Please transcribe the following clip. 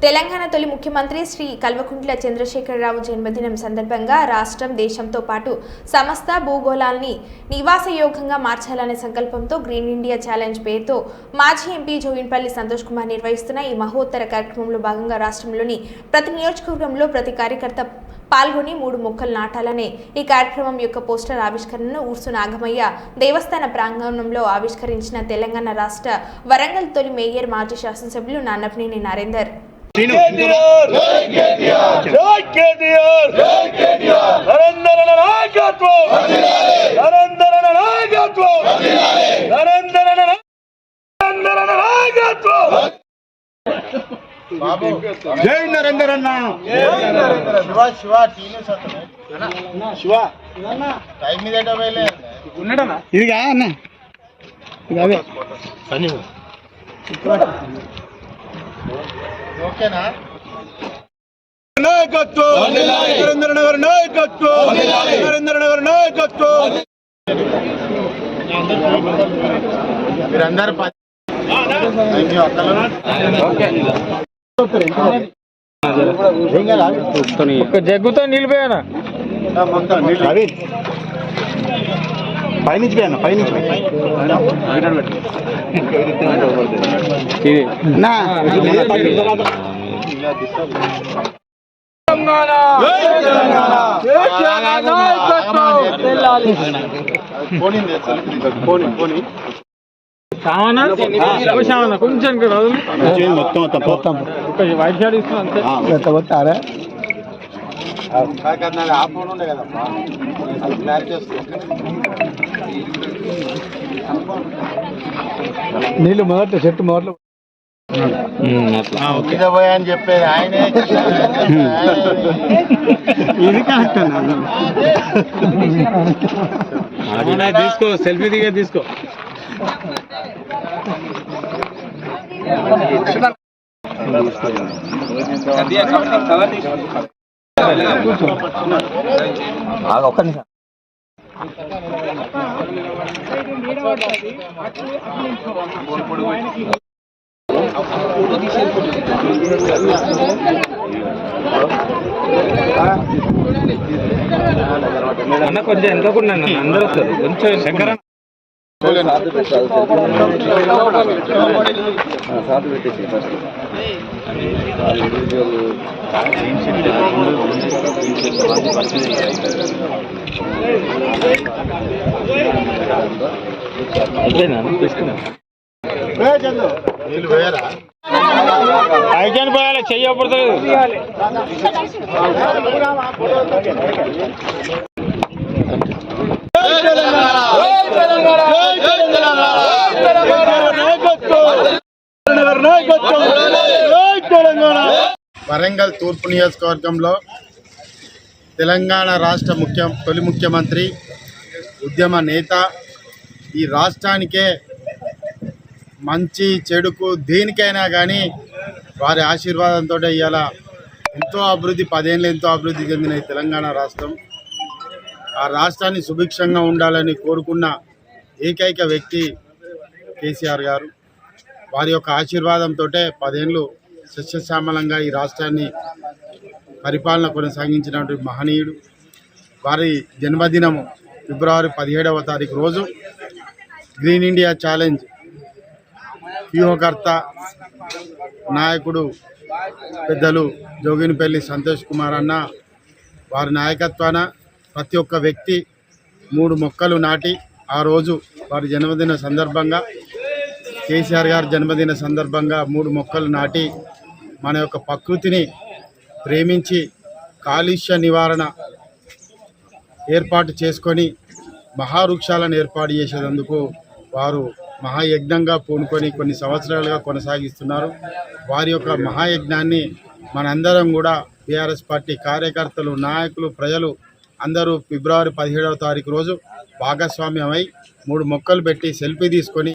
తెలంగాణ తొలి ముఖ్యమంత్రి శ్రీ కల్వకుంట్ల చంద్రశేఖరరావు జన్మదినం సందర్భంగా రాష్ట్రం దేశంతో పాటు సమస్త భూగోళాన్ని నివాసయోగ్యంగా మార్చాలనే సంకల్పంతో గ్రీన్ ఇండియా ఛాలెంజ్ పేరుతో మాజీ ఎంపీ జోగిన్పల్లి సంతోష్ కుమార్ నిర్వహిస్తున్న ఈ మహోత్తర కార్యక్రమంలో భాగంగా రాష్ట్రంలోని ప్రతి నియోజకవర్గంలో ప్రతి కార్యకర్త పాల్గొని 3 మొక్కలు నాటాలనే ఈ కార్యక్రమం యొక్క పోస్టర్ ఆవిష్కరణను ఊర్సు నాగమయ్య దేవస్థాన ప్రాంగణంలో ఆవిష్కరించిన తెలంగాణ రాష్ట్ర వరంగల్ తొలి మేయర్ మాజీ శాసనసభ్యులు నాన్నపనేని నరేందర్ జై నరేందర్ అన్న శివ శివ టైం మీద ఉన్నాడన్నా ఇదిగా అన్న అదే ఓకేనా నాయకత్వం నరేంద్రనగర్ నాయకత్వం నరేంద్రనగర్ నాయకత్వం మీరందరూ జగ్గుతో నిలిపోయానా పైనుంచి పోయాను పైనుంచి కొంచెం మొత్తం వైట్ షాట్ ఇస్తున్నా ఆ ఫోన్ ఉండే కదమ్మా అది క్లారిటీ వస్తుంది నీళ్ళు మొదట చెట్టు మొదలు పోయా అని చెప్పేది ఆయనే ఇది కరెక్ట్ తీసుకో సెల్ఫీ దిగే తీసుకో ఒక్క నిమిషం అన్న కొంచెం ఎంతకుండా అందరూ వస్తారు కొంచెం శంకర ఐకాన్ పోయాలి చెయ్యబడుతుంది వరంగల్ తూర్పు నియోజకవర్గంలో తెలంగాణ రాష్ట్ర తొలి ముఖ్యమంత్రి ఉద్యమ నేత ఈ రాష్ట్రానికే మంచి చెడుకు దేనికైనా కానీ వారి ఆశీర్వాదంతో ఇవాళ ఎంతో అభివృద్ధి 10 ఏళ్ళు ఎంతో అభివృద్ధి చెందిన ఈ తెలంగాణ రాష్ట్రం ఆ రాష్ట్రాన్ని సుభిక్షంగా ఉండాలని కోరుకున్న ఏకైక వ్యక్తి కేసీఆర్ గారు వారి యొక్క ఆశీర్వాదంతో 10 ఏళ్ళు సస్యశ్యామలంగా ఈ రాష్ట్రాన్ని పరిపాలన కొనసాగించినటువంటి మహనీయుడు వారి జన్మదినము ఫిబ్రవరి 17వ తారీఖు రోజు గ్రీన్ ఇండియా ఛాలెంజ్ వ్యూహకర్త నాయకుడు పెద్దలు జోగినిపల్లి సంతోష్ కుమార్ అన్న వారి నాయకత్వాన ప్రతి ఒక్క వ్యక్తి 3 మొక్కలు నాటి ఆ రోజు వారి జన్మదిన సందర్భంగా కేసీఆర్ గారి జన్మదిన సందర్భంగా 3 మొక్కలు నాటి మన యొక్క ప్రకృతిని ప్రేమించి కాలుష్య నివారణ ఏర్పాటు చేసుకొని మహావృక్షాలను ఏర్పాటు చేసేందుకు వారు మహాయజ్ఞంగా పూనుకొని కొన్ని సంవత్సరాలుగా కొనసాగిస్తున్నారు. వారి యొక్క మహాయజ్ఞాన్ని మనందరం కూడా టీఆర్ఎస్ పార్టీ కార్యకర్తలు నాయకులు ప్రజలు అందరూ ఫిబ్రవరి 17వ తారీఖు రోజు భాగస్వామ్యమై 3 మొక్కలు పెట్టి సెల్ఫీ తీసుకొని